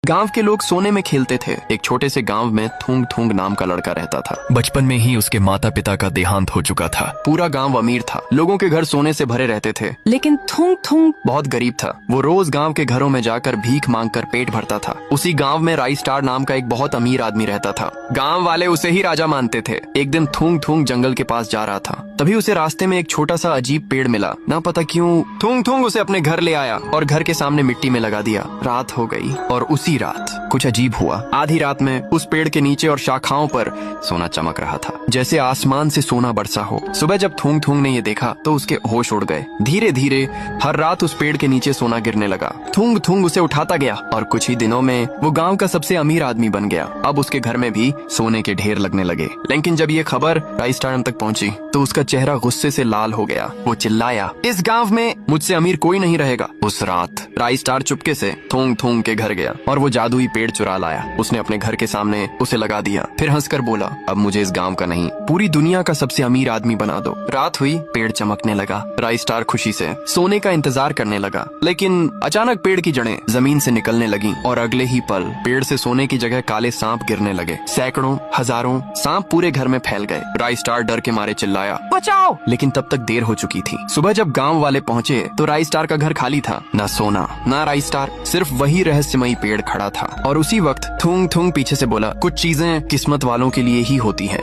गांव के लोग सोने में खेलते थे। एक छोटे से गांव में थूंग थूंग नाम का लड़का रहता था। बचपन में ही उसके माता पिता का देहांत हो चुका था। पूरा गांव अमीर था, लोगों के घर सोने से भरे रहते थे, लेकिन थूंग थूंग बहुत गरीब था। वो रोज गांव के घरों में जाकर भीख मांगकर पेट भरता था। उसी गांव में राई स्टार नाम का एक बहुत अमीर आदमी रहता था। गांव वाले उसे ही राजा मानते थे। एक दिन थूंग थूंग जंगल के पास जा रहा था, तभी उसे रास्ते में एक छोटा सा अजीब पेड़ मिला। ना पता क्यों थूंग थूंग उसे अपने घर ले आया और घर के सामने मिट्टी में लगा दिया। रात हो गई और उसी रात कुछ अजीब हुआ। आधी रात में उस पेड़ के नीचे और शाखाओं पर सोना चमक रहा था, जैसे आसमान से सोना बरसा हो। सुबह जब थूंग थूंग ने ये देखा तो उसके होश उड़ गए। धीरे धीरे हर रात उस पेड़ के नीचे सोना गिरने लगा। थूंग थूंग उसे उठाता गया और कुछ ही दिनों में वो गांव का सबसे अमीर आदमी बन गया। अब उसके घर में भी सोने के ढेर लगने लगे। लेकिन जब ये खबर राई स्टार तक पहुंची तो उसका चेहरा गुस्से से लाल हो गया। वो चिल्लाया, इस गांव में मुझसे अमीर कोई नहीं रहेगा। उस रात राई स्टार चुपके से थूंग थूंग के घर गया और वो जादुई पेड़ चुरा लाया। उसने अपने घर के सामने उसे लगा दिया, फिर हंसकर बोला, अब मुझे इस गांव का नहीं, पूरी दुनिया का सबसे अमीर आदमी बना दो। रात हुई, पेड़ चमकने लगा। राई स्टार खुशी से सोने का इंतजार करने लगा, लेकिन अचानक पेड़ की जड़ें जमीन से निकलने लगी और अगले ही पल पेड़ से सोने की जगह काले सांप गिरने लगे। सैकड़ों हजारों सांप पूरे घर में फैल गए। राई स्टार डर के मारे चिल्लाया, बचाओ! लेकिन तब तक देर हो चुकी थी। सुबह जब गांव वाले पहुंचे तो राई स्टार का घर खाली था। न सोना न राई स्टार, सिर्फ वही रहस्यमयी पेड़ खड़ा था। और उसी वक्त थूंग थूंग पीछे से बोला, कुछ चीजें किस्मत वालों के लिए ही होती हैं।